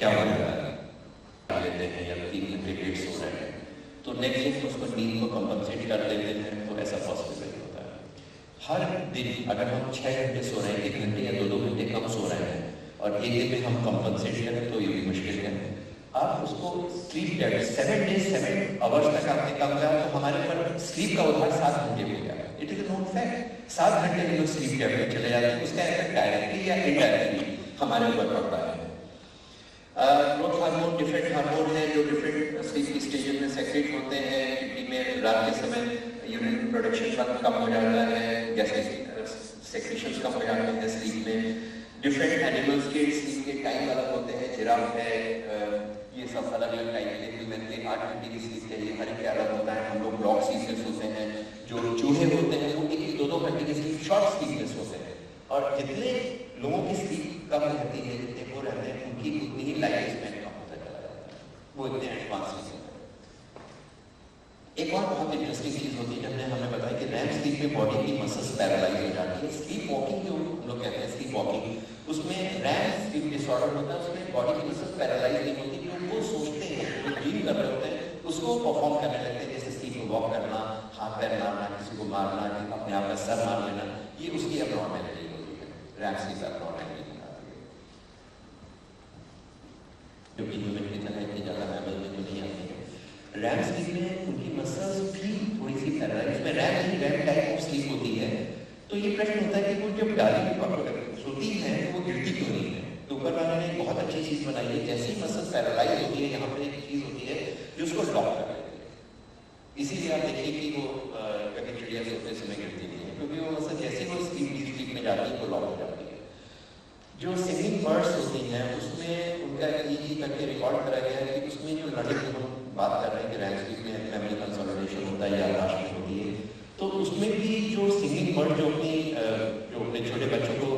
क्या हो रहा है, लेते हैं या 3 घंटे लेट सो रहे हैं, तो नेक्स्ट डे उसको नींद को कंपनसेट कर देते हैं, तो ऐसा पॉसिबल होता है। हर दिन अगर हम 6 घंटे सो रहे हैं, 1 घंटे या 2 घंटे कम सो रहे हैं और एक दिन में हम कंपनसेट करें, तो ये भी मुश्किल है। आप उसको स्लीप डेट 7 डेज 7 आवर्स तक आपने कम किया, तो हमारे पर स्लीप का उधार 7 घंटे हो गया। It is a known fact. 7 घंटे में लोग स्लीप डेट में चले जाते हैं, उसका इफेक्ट डायरेक्टली या इनडायरेक्टली हमारे ऊपर पड़ता है। ग्रोथ हार्मोन डिफरेंट हार्मोन है जो डिफरेंट स्लीप की स्टेज में सेक्रेट होते हैं। किडनी में रात के समय यूरिन प्रोडक्शन कम हो जाता है, गैस्ट्रिक सेक्रेशंस कम हो जाते हैं स्लीप में। डिफरेंट एनिमल्स के स्लीप के टाइम अलग होते हैं। जिराफ है, ये सब अलग अलग टाइम के ह्यूमन के 8 घंटे की स्लीप चाहिए, हर एक अलग होता है। हम लोग ब्लॉक स्लीप में सोते हैं, जो चूहे होते हैं वो 1-2 घंटे की स्लीप शॉर्ट स्लीप में सोते हैं। और जितने लोगों की स्लीप कम रहती है, जितने वो रहते हैं, उनकी उतनी ही लाइफ स्पैन कम होता चला जाता है, वो इतने एडवांस नहीं होते। एक और बहुत इंटरेस्टिंग चीज होती है, जब हमें बताया कि रैम स्लीप में बॉडी की मसल्स पैरालाइज हो जाती है। स्लीप वॉकिंग जो हम लोग कहते हैं स्लीप वॉकिंग, उसमें रैम स्लीप डिसऑर्डर होता है, उसमें बॉडी की मसल्स पैरालाइज नहीं होती। जो वो सोचते हैं, जो ड्रीम कर रहे होते हैं, उसको परफॉर्म करने लगते हैं, जैसे स्लीप में वॉक करना, हाथ पैर मारना, किसी को मारना, अपने आप का सर मार लेना, ये उसकी एब्नॉर्मैलिटी होती है। रैम स्लीप एब्नॉर्मैलिटी होती है, जो कि ह्यूमन की तरह इतनी ज़्यादा मैमल में तो नहीं आती है। रैम स्लीप में उनकी मसल्स भी थोड़ी सी पैरालाइज, इसमें रैम नहीं, रैम टाइप ऑफ स्लीप होती है। तो ये प्रश्न होता है कि वो जब डाली सोती है तो वो गिरती क्यों नहीं है? तो ऊपर वाले ने एक बहुत अच्छी चीज बनाई है, जैसी मसल्स पैरालाइज होती है, यहाँ पर एक चीज होती है जो उसको लॉक कर देती है। इसीलिए आप देखिए कि वो कभी चिड़िया सोते समय गिरती नहीं है, क्योंकि वो मसल जैसे वो स्लीप में जाती है वो लॉक हो जाती है। जो सिंगिंग बर्ड्स होती हैं उसमें उनका EEG करके रिकॉर्ड करा गया है कि उसमें जो लड़े हम बात कर रहे हैं कि रैम स्लीप में मेमोरी कंसोलिडेशन होता है या याददाश्त में होती है, तो उसमें भी जो सिंगिंग बर्ड जो अपने छोटे बच्चों को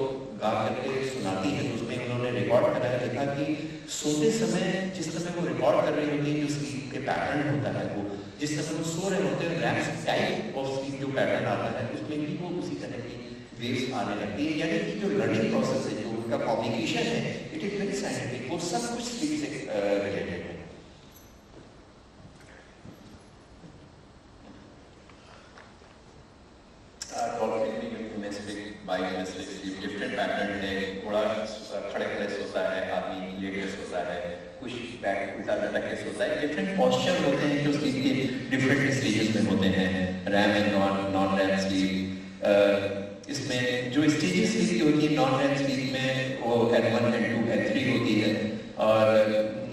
गा करके सुनाती है, तो उसमें उन्होंने रिकॉर्ड कराया, देखा कि सोते समय जिस समय वो रिकॉर्ड कर रही होती है, जो स्लीप के पैटर्न होता है, वो जिस समय वो सो रहे होते हैं, रैम टाइप ऑफ स्लीप जो पैटर्न आता है उसमें भी वो उसी तरह की वेव्स आने लगती है। यानी कि जो लर्निंग प्रोसेस है, जो उनका कम्युनिकेशन है, इट इज वेरी साइंटिफिक, वो सब कुछ स्लीप से रिलेटेड है। डिफरेंट पैटर्न है, घोड़ा खड़े खड़े सोता है, आदमी लेट के सोता है, कुछ बैक उल्टा लटक के सोता है। डिफरेंट पॉस्चर होते हैं जो स्लीप के डिफरेंट स्टेजेस में होते हैं, RAM and non REM sleep. इसमें जो स्टेजेस स्लीप की होती है नॉन रैम स्लीप में, वो N1, N2, N3 होती है। और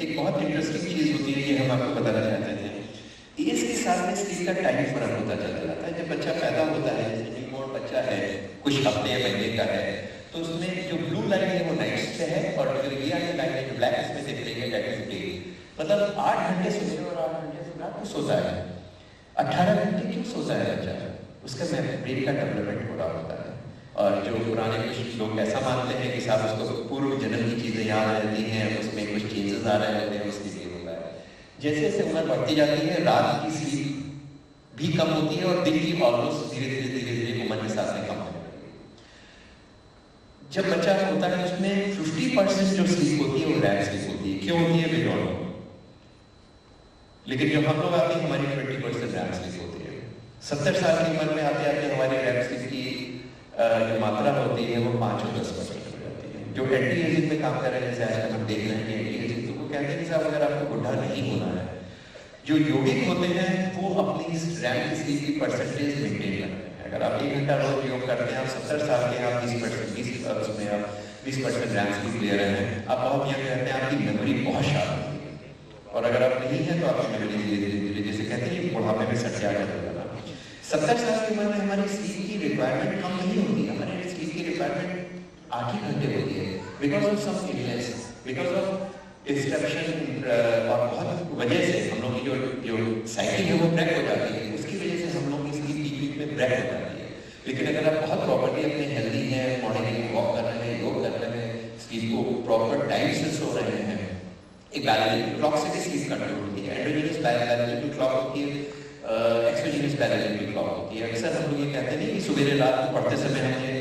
एक बहुत इंटरेस्टिंग चीज होती है, ये हम आपको बताना चाहते थे, एज के साथ में स्लीप का टाइम फर्क होता चला जाता है। जब बच्चा पैदा होता है, न्यूबॉर्न बच्चा है, कुछ हफ्ते महीने का है, तो उसमें जो ब्लू लाइन है वो नाइट से है, और जो ये वाली लाइन है जो ब्लैक इसमें दिख रही है दैट इज डे। मतलब 8 घंटे सोते और 8 घंटे से रात को सोता है। 18 घंटे क्यों सोता है बच्चा? उसका ब्रेन का डेवलपमेंट हो रहा होता है। और जो पुराने कुछ लोग ऐसा मानते हैं कि साहब उसको पूर्व जन्म की चीजें याद रहती हैं, उसमें कुछ चेंजेस आ रहे होते हैं, उसके लिए होता है। जैसे जैसे उम्र बढ़ती जाती है, रात की स्लीप भी कम होती है और दिन की ऑलमोस्ट धीरे धीरे उम्र के साथ में कम होने लगती है। जब बच्चा होता है उसमें 50% जो स्लीप होती है वो रैम स्लीप होती है। क्यों होती है बियॉन्ड, लेकिन जब हम लोग आते हैं हमारी 20% रैम स्लीप होती है। 70 साल की उम्र में आते आते हमारी रैम स्लीप की जो मात्रा होती है वो 5 और 10% हो जाती है। जो एंटी एजिंग में काम कर रहे हैं, जैसे आजकल हम देख रहे हैं कि एंटी एजिंग, तो वो कहते हैं कि साहब अगर आपको बुढ़ा नहीं होना है, जो यौगिक होते हैं वो अपनी रैम की स्लीप की परसेंटेज मेंटेन करते हैं। अगर आप 1 घंटा रोज योग करते हैं, आप 70 साल के आप 20% रैम स्लीप ले रहे हैं, आप बहुत यंग रहते हैं, आपकी मेमोरी बहुत शार्प होती है। और अगर आप नहीं है तो आपकी मेमोरी धीरे धीरे जैसे कहते हैं बुढ़ापे में सट जाएगा। 70 साल की उम्र में हमारी स्लीप की रिक्वायरमेंट कम नहीं होती, हमारी स्लीप की रिक्वायरमेंट 8 ही घंटे होती है, because of some illness, because of distraction, और बहुत वजह से हम लोग की जो साइकिल है वो ब्रेक हो जाती है। उसकी वजह से हम लोग की स्लीप बीच बीच में ब्रेक हो जाती है। लेकिन अगर आप बहुत प्रॉपर्ली अपने हेल्दी हैं, मॉर्निंग वॉक कर रहे हैं, योग कर रहे हैं, स्लीप को प्रॉपर टाइम से सो रहे हैं, एक बायोलॉजिकल क्लॉक से भी स्लीप कंट्रोल होती है। एंडोजेनस बायोलॉजिकल क्लॉक होती है, एक्सोजेनस बायोलॉजिकल क्लॉक होती है। अक्सर हम लोग ये कहते नहीं कि सुबह रात को पढ़ते समय हमने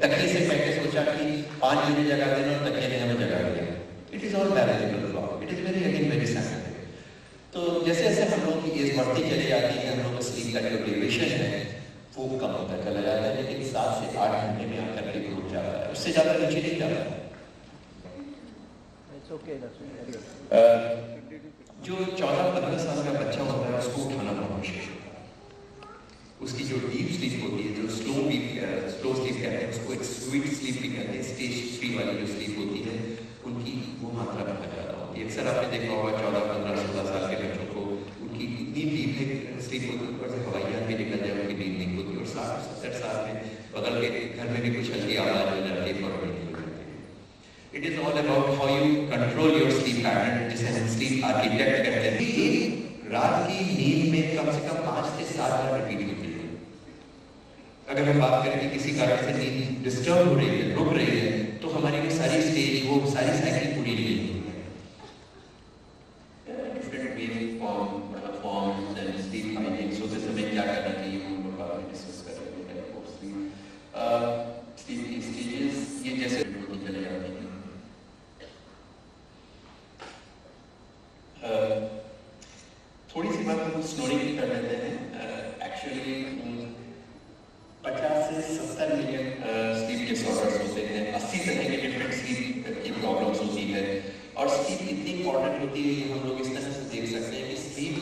तकिए से बैठ के सोचा कि 5 बजे जगा देना और तकिए ने हमें जगा दिया। It is all biological clock. Age बढ़ती चली जाती है, हम लोग का स्लीप का जो ड्यूरेशन है वो कम होता चला जाता है, लेकिन 7 से 8 घंटे में आकर के रुक जाता है, उससे ज़्यादा नीचे नहीं जाता है। जो 14-15 साल का बच्चा होता है उसको उठाना बहुत मुश्किल होता है। उसकी जो डीप स्लीप होती है, जो स्लो स्लीप कहते हैं उसको, एक स्वीट स्लीप भी कहते हैं, स्टेज 3 वाली जो स्लीप होती है उनकी वो मात्रा बहुत ज़्यादा होती है। अक्सर आपने देखा होगा 14-15-16 साल के बच्चों को उनकी इतनी डीप स्लीप होती है, ऊपर से हवाइयाँ भी निकल जाए उनकी नींद नहीं होती, और 60-70 साल में बगल के घर में भी कुछ हल्की आवाज़ हो जाती है, फौरन नींद हो जाती है। It is all about how you control your sleep pattern, जिसे हम स्लीप आर्किटेक्ट कहते हैं। एक रात की नींद में कम से कम 5 से 7 बार रिपीट होती है। अगर हम बात करें कि किसी कारण से नींद डिस्टर्ब हो रही है, रुक रही है, तो हमारी वो सारी स्टेज, वो सारी साइकिल पूरी नहीं होती है। Different forms and sleep hygiene, सोते समय क्या करना चाहिए वो हम लोग बाद में डिस्कस करेंगे। स्लीप की स्टेजेस ये जैसे चले जाती हैं। थोड़ी सी बात हम स्नोरिंग की कर लेते हैं। एक्चुअली 50 से 70 मिलियन स्लीप डिसऑर्डर्स होते हैं, 80 तरह के डिफरेंट स्लीप की प्रॉब्लम्स होती है, और स्लीप इतनी इंपॉर्टेंट होती है हम लोग इस तरह से देख सकते हैं कि स्लीप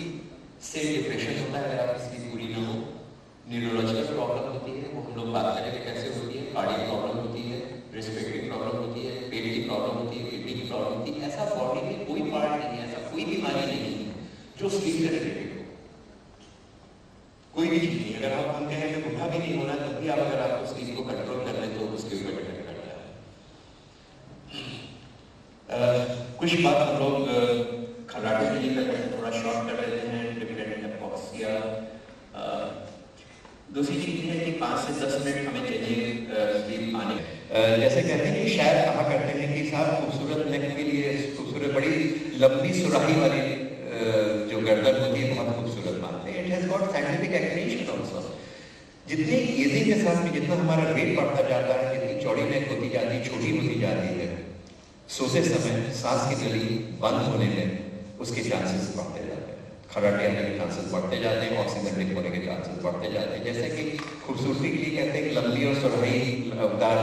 से डिप्रेशन होता है अगर आपकी स्लीप पूरी ना हो, न्यूरोलॉजिकल प्रॉब्लम होती है, वो हम लोग बात करेंगे कैसे होती है, कार्डियक प्रॉब्लम होती है, रेस्पिरेटरी प्रॉब्लम होती है, पेट की प्रॉब्लम होती है, किडनी की प्रॉब्लम होती है। ऐसा बॉडी में कोई पार्ट नहीं है, ऐसा कोई बीमारी नहीं है जो स्लीप से रिलेटेड हो, कोई भी चीज नहीं। अगर हम कहें कि बुढ़ा भी नहीं होना, तब भी आप अगर आपको स्लीप को कंट्रोल कर लें तो उसके ऊपर डिपेंड करता है। कुछ बात हम लोग खराटे के लिए करते हैं, थोड़ा शॉर्ट कर लेते हैं, डिफरेंट हिपोक्सिया। दूसरी चीज है कि 5 से 10 मिनट हमें चाहिए स्लीप आने। जैसे कहते हैं कि शायद कहा करते हैं कि साहब खूबसूरत नेक के लिए खूबसूरत बड़ी लंबी सुराही वाली जो गर्दन होती है बहुत खूबसूरत मानते हैं। It has got scientific explanation also. जितनी एजिंग के साथ में जितना हमारा वेट बढ़ता जाता है, जितनी चौड़ी नेक होती जाती है, छोटी होती जाती है, सोते समय सांस की नली बंद होने में उसके चांसेस बढ़ते जाते हैं, खराटे आने के चांसेस बढ़ते जाते हैं, ऑक्सीजन लीक होने के चांसेस बढ़ते जाते हैं। जैसे कि खूबसूरती के लिए कहते हैं कि लंबी और सुराही दाल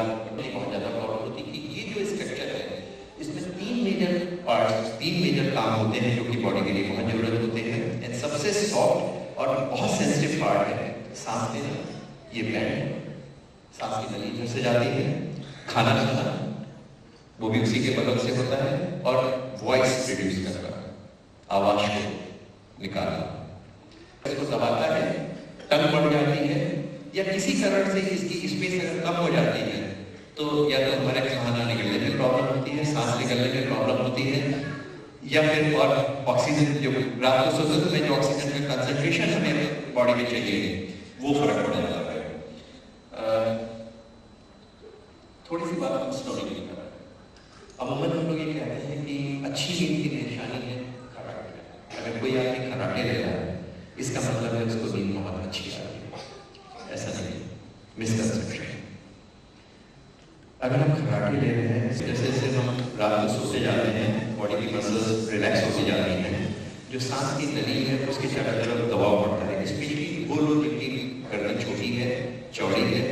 बहुत ज़्यादा प्रॉब्लम होती है कि ये जो स्ट्रक्चर है इसमें 3 मेजर पार्ट्स, 3 मेजर काम होते हैं जो कि बॉडी के लिए बहुत जरूरत होते हैं। सबसे सॉफ्ट और बहुत सेंसिटिव पार्ट है सांस लेना, ये बैंड, सांस की नली इधर से जाती है, खाना खाना वो भी उसी के बगल से होता है, और वॉइस प्रोड्यूस करना, आवाज को निकालना, इसको दबाता है, टंग बढ़ जाती है, या किसी कारण से इसकी स्पेस अगर कम हो जाती है तो या तो हमारे खाना निकलने में प्रॉब्लम होती है, सांस निकलने में प्रॉब्लम होती है, या फिर और ऑक्सीजन जो रात को सोते समय जो ऑक्सीजन का कंसंट्रेशन हमें बॉडी में चाहिए वो फर्क पड़ जाता है। थोड़ी सी बात हम स्नोरिंग की करें। अमूमन हम लोग ये कहते हैं कि अच्छी नींद की निशानी है खराटे। अगर कोई आदमी खराटे ले रहा है इसका मतलब है उसको नींद बहुत अच्छी आ रही है, ऐसा नहीं, मिसकंसेप्शन। अगर हम खराटे ले रहे हैं जैसे जैसे हम रात को सोते जाते हैं, बॉडी की मसल्स रिलैक्स होती जाती हैं, जो सांस की नली है उसके चारों तरफ दबाव पड़ता है, स्पेशली वो लोग जिनकी गर्दन छोटी है, चौड़ी है,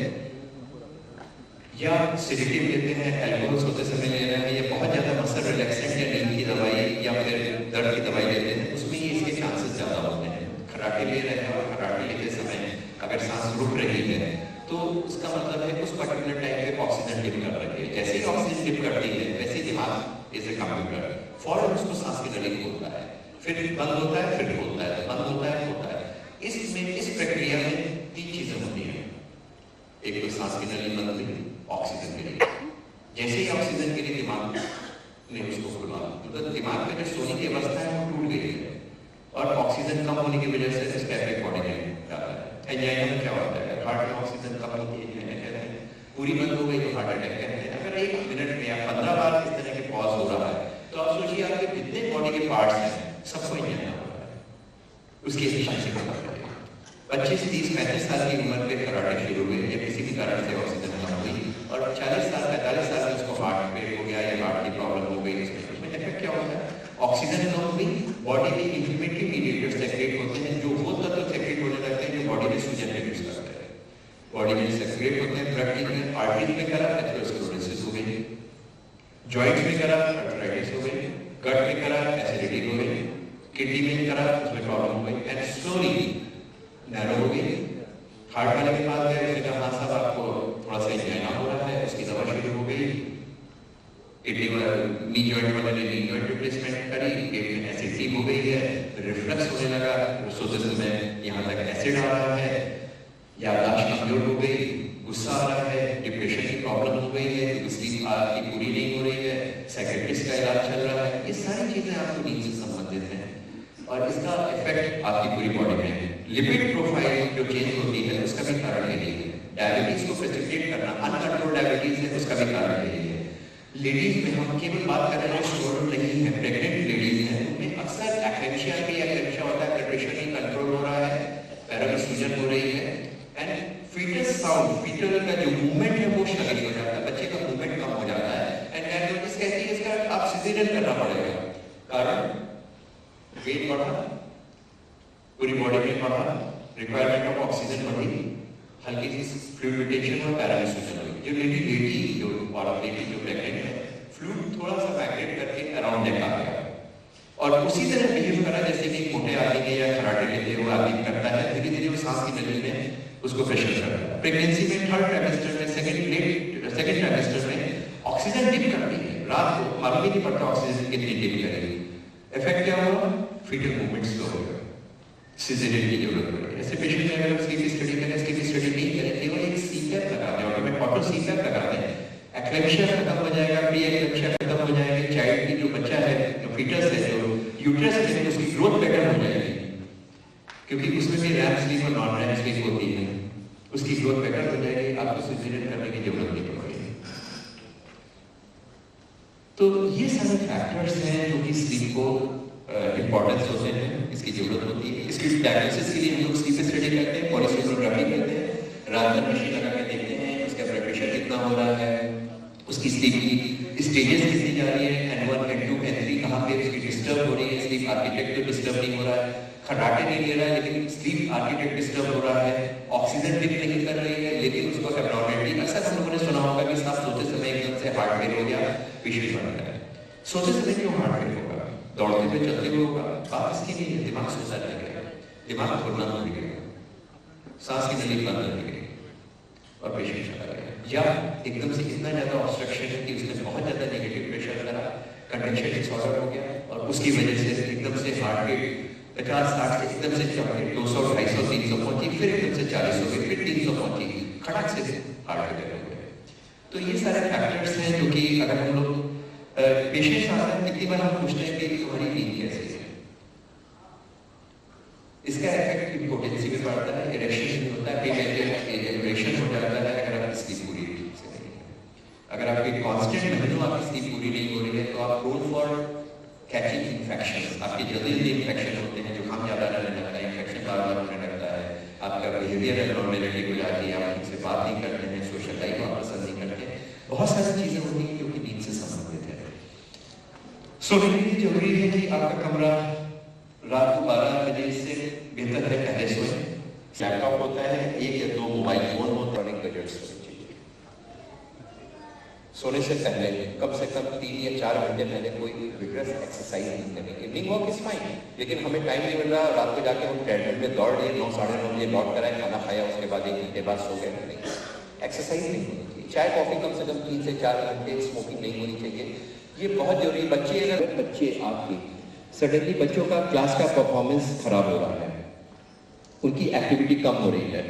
या सेडेटिव लेते हैं, एल्कोहल सोते समय ले रहे हैं, या बहुत ज़्यादा मसल रिलैक्सेंट या नींद की दवाई या फिर दर्द की दवाई लेते हैं, उसमें ये इसके चांसेस ज़्यादा होते हैं। खराटे ले रहे हैं और खराटे लेते समय अगर सांस रुक रही है तो उसका मतलब है उस पर्टिकुलर टाइम पे ऑक्सीजन डिप कर रही है। जैसे ही ऑक्सीजन डिप करती है वैसे ही दिमाग इज ए कंप्यूटर, फौरन उसको सांस की नली खोलता है, फिर बंद होता है, फिर खोलता है, बंद होता है, खोलता है। इस प्रक्रिया में 3 चीजें होती हैं। एक तो सांस की नली बंद हुई, ऑक्सीजन गिरी, जैसे ही ऑक्सीजन गिरी दिमाग ने उसको खोला, मतलब दिमाग में जो सोने की अवस्था है वो टूट गई है, और ऑक्सीजन कम होने की वजह से स्कैपिक बॉडी में जाता है। एंजाइना में क्या होता है, हार्ट में ऑक्सीजन कम होती है, कहते हैं पूरी बंद हो गई तो हार्ट अटैक कहते हैं। अगर 1 मिनट में या 15 बार इस तरह के पॉज हो रहा है तो आप सोचिए आपके जितने बॉडी के पार्ट्स हैं सबको एंजाइना हो रहा है, उसकी एफिशिएंसी कम हो रही है। 25, 30, 35 साल की उम्र पे खराटे शुरू हुए या किसी भी कारण से ऑक्सीजन कम हुई, और 40 साल 45 साल में उसको हार्ट पे हो गया या हार्ट की प्रॉब्लम हो गई, उसमें इफेक्ट क्या होता है, ऑक्सीजन कम हुई, बॉडी में इन्फ्लेमेटरी मीडिएटर्स सेक्रेट होते हैं, जो वो तत्व सेक्रेट होने लगते हैं जो बॉडी में सूजन प्रोड्यूस करते हैं। बॉडी में सेक्रेट होते हैं, ब्लड में, आर्टरीज में करा एथेरोस्क्लेरोसिस हो गई, जॉइंट्स में करा आर्थराइटिस हो गई, गट में करा एसिडिटी हो गई, किडनी में करा उसमें प्रॉब्लम हो गई, एंड स्लोली नैरो हो गई। हार्ट वाले के पास गए, उसने कहा हाँ साहब आपको थोड़ा सा इंजाइना हो रहा है, उसकी दवा शुरू हो गई। किडनी नी जॉइंट वाले ने नी जॉइंट रिप्लेसमेंट करी, पेट में एसिडिटी हो गई है, रिफ्लक्स होने लगा, सोचस में यहाँ तक एसिड आ रहा है, याददाश्त कमजोर हो गई, गुस्सा आ रहा है, डिप्रेशन की प्रॉब्लम हो गई है, स्लीप आपकी पूरी नहीं हो रही है, साइकियाट्रिस्ट का इलाज चल रहा है। ये सारी चीजें आपको नींद से संबंधित हैं और इसका इफेक्ट आपकी पूरी बॉडी में है। लिपिड प्रोफाइल जो चेंज होती है उसका भी कारण यही है। डायबिटीज को प्रेसिपिटेट करना, अनकंट्रोल्ड डायबिटीज है, उसका भी कारण यही है। लेडीज में हम केवल बात कर रहे हैं श्योर नहीं है, प्रेग्नेंट लेडीज हैं, उनमें अक्सर एक्लेम्शिया भी एक्लेम्शिया होता है, कंट्रेक्शन नहीं कंट्रोल हो रहा है, पैरों में सूजन हो रही है, एंड फीटस साउंड, फीटल का जो मूवमेंट है वो शरीर हो जाता है, बच्चे का मूवमेंट कम हो जाता है, एंड डायबिटीज कहती है इसका आप सिजेरियन करना पड़ेगा। कारण वेट बढ़ा, पूरी बॉडी में बढ़ा, रिक्वायरमेंट ऑफ ऑक्सीजन बढ़ी, हल्की सी फ्लूइड रिटेंशन और पैरालिसिस हुई। जो लेडी जो औरत लेडी जो प्रेग्नेंट है, फ्लूइड थोड़ा सा माइग्रेट करके अराउंड नेक आ गया और उसी तरह बिहेव करा जैसे कि मोटे आदमी के या कराटे लेते वो आदमी करता है, धीरे धीरे वो सांस की नली में उसको प्रेशर करता है। प्रेगनेंसी में थर्ड ट्राइमेस्टर में, सेकंड ट्राइमेस्टर में ऑक्सीजन डिप करती है, रात को मालूम ही नहीं पड़ता ऑक्सीजन कितनी डिप करेगी। इफेक्ट क्या हुआ? फीटल मूवमेंट स्लो हो गया, सिजेरियन की जरूरत पड़ी। ऐसे पेशेंट में अगर स्लीप स्टडी करें, स्लीप स्टडी नहीं करें, केवल एक सीपैप लगा दें, ऑटोमेटिक ऑटो सीपैप लगा दें, एक्लेम्शिया खत्म हो जाएगा, प्री एक्लेम्शिया खत्म हो जाएगी, चाइल्ड की जो बच्चा है, जो फीटस है, जो यूट्रस में, उसकी ग्रोथ बेटर हो जाएगी, क्योंकि उसमें भी रैम स्लीप और नॉन रैम स्लीप होती है, उसकी ग्रोथ बेटर हो जाएगी, आपको सिजेरियन करने की जरूरत नहीं पड़ेगी। तो ये सारे फैक्टर्स हैं जो कि स्लीप को इंपॉर्टेंस होते हैं, इसकी जरूरत होती है। इसकी डायग्नोसिस के लिए हम लोग स्लीप स्टडी करते हैं, पॉलीसोनोग्राफी करते हैं, रात भर मशीन लगा के देखते हैं उसका ब्लड प्रेशर कितना हो रहा है, उसकी स्लीप की स्टेजेस कितनी जा रही है, N1, N2, N3 कहाँ पे उसकी डिस्टर्ब हो रही है, स्लीप आर्किटेक्ट तो डिस्टर्ब नहीं हो रहा है, खर्राटे नहीं ले रहा है लेकिन स्लीप आर्किटेक्ट डिस्टर्ब हो रहा है, ऑक्सीजन डिप नहीं कर रही है लेकिन उसको एब्नॉर्मलिटी। अक्सर हम लोगों ने सुना होगा कि साहब सोते समय एकदम से हार्ट फेल हो गया, पेशेंट बन गया। सोते समय क्यों हार्ट फेल होगा? दौड़ते हुए चलते हुए होगा? बात इसकी नहीं है, दिमाग सोता रह गया, दिमाग खुलना हो गया, सांस की नली बंद हो गई और पेशेंट चला गया, या एकदम से इतना ज्यादा ऑब्स्ट्रक्शन है कि उसने बहुत ज्यादा नेगेटिव प्रेशर करा, कंडक्शन डिसऑर्डर हो गया और उसकी वजह से एकदम से हार्ट रेट 50-60 से एकदम से 200, 250, 300 पहुंची, फिर एकदम से 40 हो गई, फिर 300 पहुंची, खड़क से हार्ट फेल हो गया। तो ये सारे फैक्टर्स हैं जो कि अगर हम लोग पेशेंट्स आते हैं, कितनी बार हम पूछते हैं कि तुम्हारी नींद कैसी है, इसका इफेक्ट इम्पोर्टेंसी में पड़ता है, इरेक्शन नहीं होता है, इरेक्शन हो जाता है अगर आपकी स्लीप पूरी ठीक से नहीं है। अगर आपकी कांस्टेंट महीनों आपकी स्लीप पूरी नहीं हो रही है तो आप प्रोन फॉर कैचिंग इन्फेक्शन, आपके जल्दी जल्दी इन्फेक्शन होते हैं, जुकाम ज्यादा रहने लगता है, इन्फेक्शन बार बार होने लगता है, आपका बिहेवियर एब्नॉर्मलिटी हो जाती है, आप ठीक से बात नहीं करते हैं, सोशल लाइफ आप पसंद नहीं करते, बहुत सारी चीजें होती हैं जो कि नींद से संबंधित है। सोने के लिए जरूरी है कि आपका कमरा रात को 12 बजे से बेहतर है पहले सोए। लैपटॉप होता है, 1 या 2 मोबाइल फोन होता है, बजट चाहिए। सोने से पहले कम से कम 3 या 4 घंटे पहले कोई विग्रस एक्सरसाइज नहीं करनी। इवनिंग वॉक इज फाइन, लेकिन हमें टाइम नहीं मिल रहा, रात को जाके हम ट्रेडमिल में दौड़ लिए, 9, 9:30 बजे लौट कर आए, खाना खाया, उसके बाद 1 घंटे बाद सो गए, नहीं, एक्सरसाइज नहीं होनी चाहिए। चाय कॉफी कम से कम 3 से 4 घंटे, स्मोकिंग नहीं होनी चाहिए, ये बहुत जरूरी। बच्चे आपकी सडनली बच्चों का क्लास का परफॉर्मेंस खराब हो रहा है, उनकी एक्टिविटी कम हो रही है,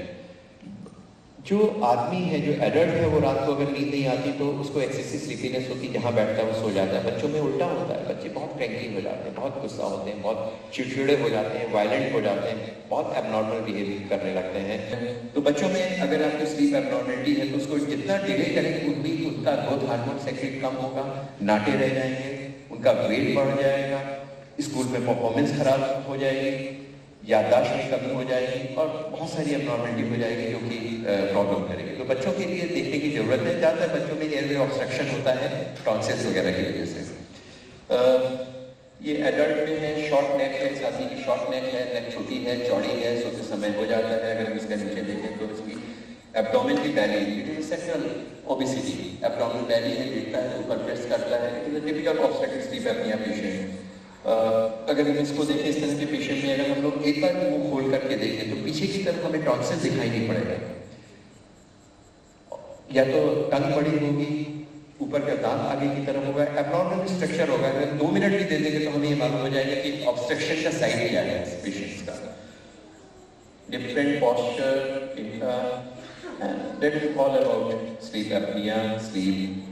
जो आदमी है, जो एडल्ट है, वो रात को अगर नींद नहीं आती तो उसको एक्सेसिव स्लीपीनेस होती, जहाँ बैठता है वो सो जाता है। बच्चों में उल्टा होता है, बच्चे बहुत क्रैंकी हो जाते हैं, बहुत गुस्सा होते हैं, बहुत चिड़चिड़े हो जाते हैं, वायलेंट हो जाते हैं, बहुत एबनॉर्मल बिहेवियर करने लगते हैं। तो बच्चों में अगर आपको स्लीप एबनॉर्मलिटी है तो उसको जितना डिले करेंगे उतनी उनका ग्रोथ हार्मोन सेक्रेट कम होगा, नाटे रह जाएंगे, उनका वेट बढ़ जाएगा, स्कूल में परफॉर्मेंस खराब हो जाएगी, याददाश्त में कमी हो जाएगी और बहुत सारी एबनॉर्मलिटी हो जाएगी जो कि प्रॉब्लम करेगी। तो बच्चों के लिए देखने की जरूरत है। ज़्यादातर बच्चों में एयरवे ऑब्स्ट्रक्शन होता है टॉन्सिल्स वगैरह की वजह से। ये एडल्ट में है, शॉर्ट नेक है, साथी की शॉर्ट नेक है, नेक छोटी है, चौड़ी है, सोते समय हो जाता है। अगर हम इसका नीचे देखें तो इसकी एब्डोमेन की belly, it is sexual obesity, abdomen belly है, गिरता है, ऊपर प्रेस करता है, it is a typical obstructive sleep apnoea patient. अगर हम इसको देखें इस तरह के पेशेंट में, अगर हम लोग एक बार मुंह खोल करके देखें तो पीछे की तरफ हमें टॉन्सिल दिखाई नहीं पड़ेगा, या तो टंग बड़ी होगी, ऊपर का दांत आगे की तरफ होगा, एब्नॉर्मल स्ट्रक्चर होगा। अगर 2 मिनट भी दे देंगे तो हमें ये मालूम हो जाएगा कि ऑब्स्ट्रक्शन का साइड क्या है इस पेशेंट्स का। डिफरेंट पॉस्चर इनका, that is all about sleep apnoea, sleep.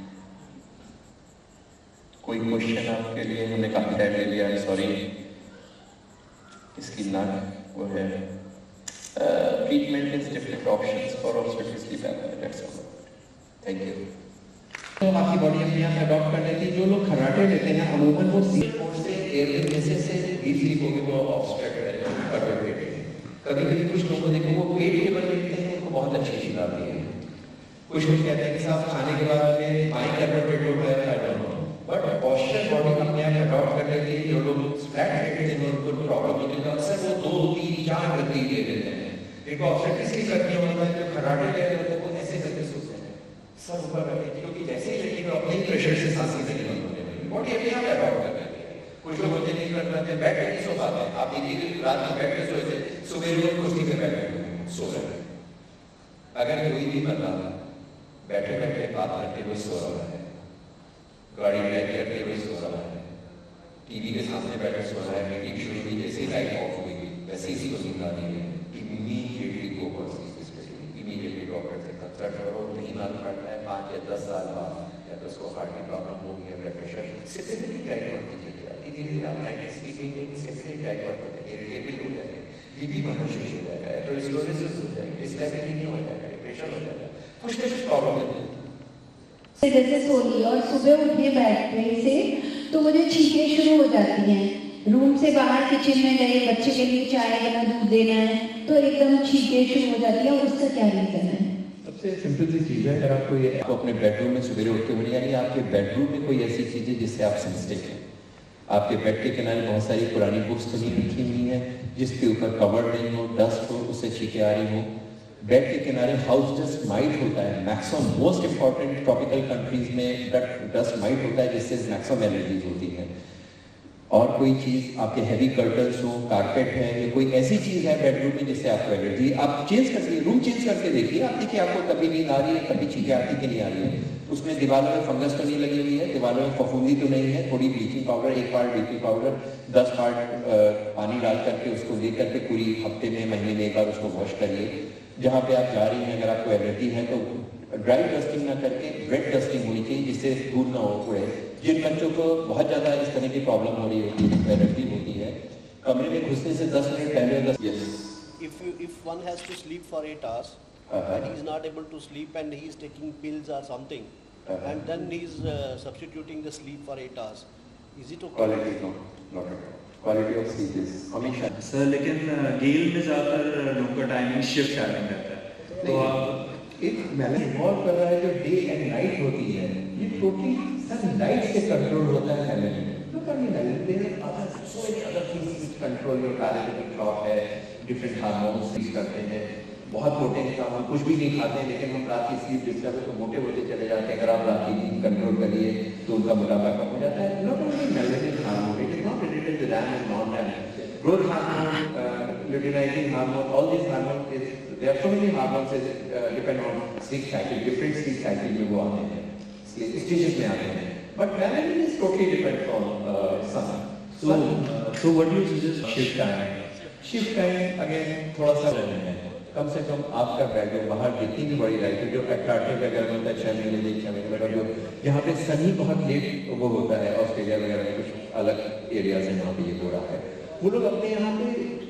कोई क्वेश्चन आपके लिए? हमने काफी टाइम ले लिया, सॉरी। इसकी नाक वो है, treatment is different options for obstructive sleep apnoea, that's all. Thank you. तो आपकी बॉडी अपने आप अडॉप्ट कर लेती है। जो लोग खर्राटे लेते हैं अमूमन वो सीट फोर्स से एयर जैसे से इजीली होगी वो ऑब्स्ट्रक्ट कर देते हैं। कभी-कभी कुछ लोगों को देखो वो पेट के बल लेते हैं, उनको बहुत अच्छी नींद आती है। कुछ लोग कहते हैं कि साहब खाने के बाद में माइंड एफर्ट होता है, I don't know, but posture body अपने आप अडॉप्ट कर लेती है। जो लोग फ्लैट हेडेड हैं उनको प्रॉब्लम होती है, अक्सर वो 2, 3, 4 गति ले लेते हैं। एक ऑब्स्ट्रक्ट इसलिए करनी होता है, जो खर्राटे ले रहे हैं वो ऐसे करके सोचते हैं सर ऊपर रखने की, क्योंकि जैसे ही लेकिन अपने प्रेशर से सांसें लेनी होती है, बॉडी अपने आप अडॉप्ट कर लेती है। कुछ लोग होते नहीं कर पाते, बैठ के नहीं सो पाते। आप देखिए रात में बैठ के सोए थे, सुबह लोग कुर्सी पे बैठ के सो रहे हैं। अगर कोई भी बंदा बैठे बैठे बात करते हुए सो रहा है, गाड़ी ड्राइव करते हुए सो रहा है, टीवी के सामने बैठे सो रहा है, मीटिंग शुरू हुई, जैसे ही लाइट ऑफ हुई वैसे ही को नींद आ रही है, immediately go for sleep specialist, immediately doctor से कंसल्ट करो। नहीं मालूम पड़ता है 5 या 10 साल बाद, या तो उसको हार्ट की प्रॉब्लम होगी या ब्लड प्रेशर, सिस्टमेटिक डायग्नोस कीजिए। धीरे-धीरे आप नाइट स्लीपिंग सिस्टमेटिक डायग्नोस करते हैं, इरिटेबल हो जाएंगे, बीपी बढ़ना शुरू हो जाएगा, एथेरोस्क्लेरोसिस हो जाएगा, डिस्लेपिडिटी हो जाएगा, डिप्रेशन हो जाएगा, कुछ ना कुछ प्रॉब्लम है। जैसे सोनी और सुबह उठने बैठने से तो मुझे छींकें शुरू हो जाती हैं। रूम से बाहर किचन में गए, बच्चे के लिए चाय बना, दूध देना है तो एकदम छींकें शुरू हो जाती है, और उसका क्या रीजन है? सबसे सिंपल सी चीज़ है, अगर आपको अपने बेडरूम में सवेरे उठ के बोलिए, यानी आपके बेडरूम में कोई ऐसी चीज़ है जिससे आप सेंसिटिव हैं। आपके बेड के किनारे बहुत सारी पुरानी बुक्स तो नहीं लिखी हुई हैं, जिसके ऊपर कवर नहीं हो, डस्ट हो, उससे छींकें आ रही हो। बेड के किनारे हाउस डस्ट माइट होता है, maximum most important tropical countries में डस्ट माइट होता है, जिससे मैक्सिमम एलर्जीज होती है। और कोई चीज़ आपके हैवी कर्टन्स हो, कारपेट है, या कोई ऐसी चीज़ है बेडरूम में जिससे आपको एलर्जी, आप चेंज करके रूम चेंज करके देखिए, आप देखिए आपको कभी नींद आ रही है, कभी छींकें आती कि नहीं आ रही है। उसमें दीवारों में फंगस तो नहीं लगी हुई है, दीवारों में फफूंदी तो नहीं है, थोड़ी bleaching powder, 1 part bleaching powder, 10 part पानी डाल करके उसको ले करके पूरी हफ्ते में, महीने में एक बार उसको वॉश करिए। जहाँ पे आप जा रही हैं अगर आपको एलर्जी है तो ड्राई डस्टिंग ना करके वेट डस्टिंग होनी चाहिए, जिससे धूल ना हो उड़े। जिन बच्चों को बहुत ज़्यादा इस तरह की प्रॉब्लम हो रही होती है, एलर्जी होती है, कमरे में घुसने से 10 मिनट पहले If one has to sleep for 8 hours and he is not able to sleep and he is taking pills or something, and then he is substituting the sleep for 8 hours, is it okay? Quality of sleep is हमेशा sir, लेकिन गेल में ज़्यादातर लोगों का timing shift timing रहता है, तो आप एक बैलेंस इन्वॉल्व कर रहा है जो डे एंड नाइट होती है, ये टोटली सनलाइट से कंट्रोल होता है melanin. Look at melanin, there are other so many other things which control your biological clock है, different hormones यूज करते हैं। बहुत मोटे हैं, हम कुछ भी नहीं खाते हैं, लेकिन हम रात की स्लीप डिस्टर्ब है तो मोटे होते चले जाते हैं। अगर आप रात की नींद कंट्रोल करिए तो उनका मोटापा कम हो जाता है। Not only melanin hormone, it is not related to RAM and non-RAM. Growth hormone, luteinizing hormone, all these hormones is, there are so many hormones that depend on sleep cycle, different sleep cycle में वो आते हैं, stages में आते हैं. But melanin is totally different from sun. So what do you suggest shift time? Shift time again थोड़ा सा है, कम से कम आपका बेडरूम बाहर जितनी भी बड़ी लाइट है, जो अटलांटिक वगैरह में होता है 6 महीने 6 महीने मतलब जो जहाँ पे सन ही बहुत लेट वो होता है, ऑस्ट्रेलिया वगैरह में कुछ अलग एरियाज हैं जहाँ पे ये हो रहा है, वो लोग अपने यहाँ पे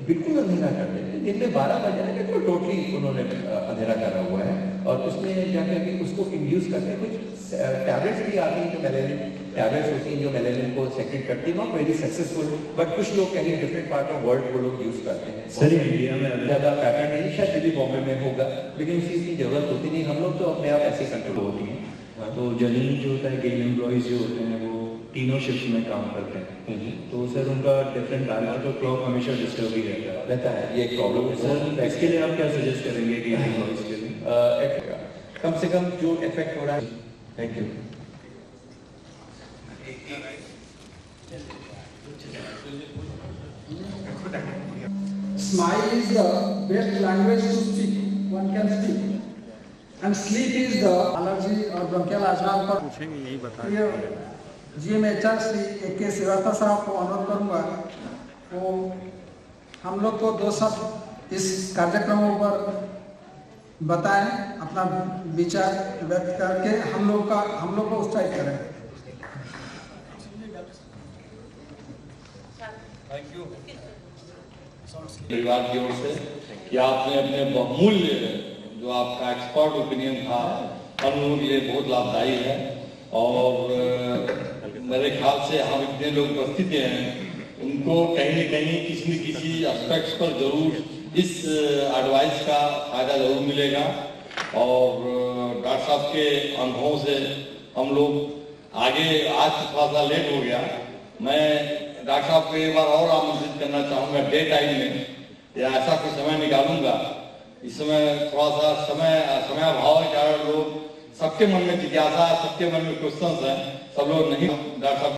बिल्कुल अंधेरा कर देते हैं। दिन में 12 बजे आएंगे तो टोटली उन्होंने अंधेरा करा हुआ है, और उसमें जाकर के उसको इंड्यूस करते हैं। कुछ टैबलेट्स भी आती हैं जो मेलेनिन टैबलेट्स होती हैं जो मेलेनिन को सेक्रेट करती है, नॉट वेरी सक्सेसफुल, बट कुछ लोग कहीं डिफरेंट पार्ट ऑफ वर्ल्ड वो लोग यूज करते हैं। सर इंडिया में ज़्यादा पैटर्न नहीं, शायद दिल्ली बॉम्बे में होगा, लेकिन इस चीज़ की जरूरत होती नहीं, हम लोग तो अपने आप ऐसे कंट्रोल होती हैं। तो जनरली जो होता है गेल एम्प्लॉयज जो होते हैं वो तीनों शिफ्ट में काम करते हैं, तो सर उनका डिफरेंट टाइमर तो क्लॉक हमेशा डिस्टर्ब ही रहता है। ये एक प्रॉब्लम है सर इसके लिए आप क्या सजेस्ट करेंगे कि एम्प्लॉइज के लिए? कम से कम जो इफेक्ट हो रहा है। Thank you. Smile is the best language to speak. One can speak. And sleep is the allergy और bronchial asthma पर पूछेंगे यही बता। GMHR श्री AK श्रीवास्तव साहब को अनुरोध करूँगा वो हम लोग को 2 शब्द इस कार्यक्रमों पर बताएं, अपना विचार व्यक्त करके हम लोग को उत्साहित करें। परिवार की ओर से कि आपने अपने बहुमूल्य जो आपका एक्सपर्ट ओपिनियन था हम लोगों के लिए बहुत लाभदायी है। और मेरे ख्याल से हम इतने लोग उपस्थित हैं उनको कहीं न कहीं किसी न किसी एस्पेक्ट्स पर जरूर इस एडवाइस का फायदा जरूर मिलेगा। और डॉक्टर साहब के अनुभव से हम लोग आगे, आज थोड़ा सा लेट हो गया, मैं डॉक्टर साहब को एक बार और आमंत्रित करना चाहूँगा डे टाइम में या ऐसा कुछ समय निकालूंगा। इस समय थोड़ा सा समय अभाव के कारण लोग सबके मन में जिज्ञासा, सबके मन में क्वेश्चंस हैं, सब लोग नहीं डॉक्टर साहब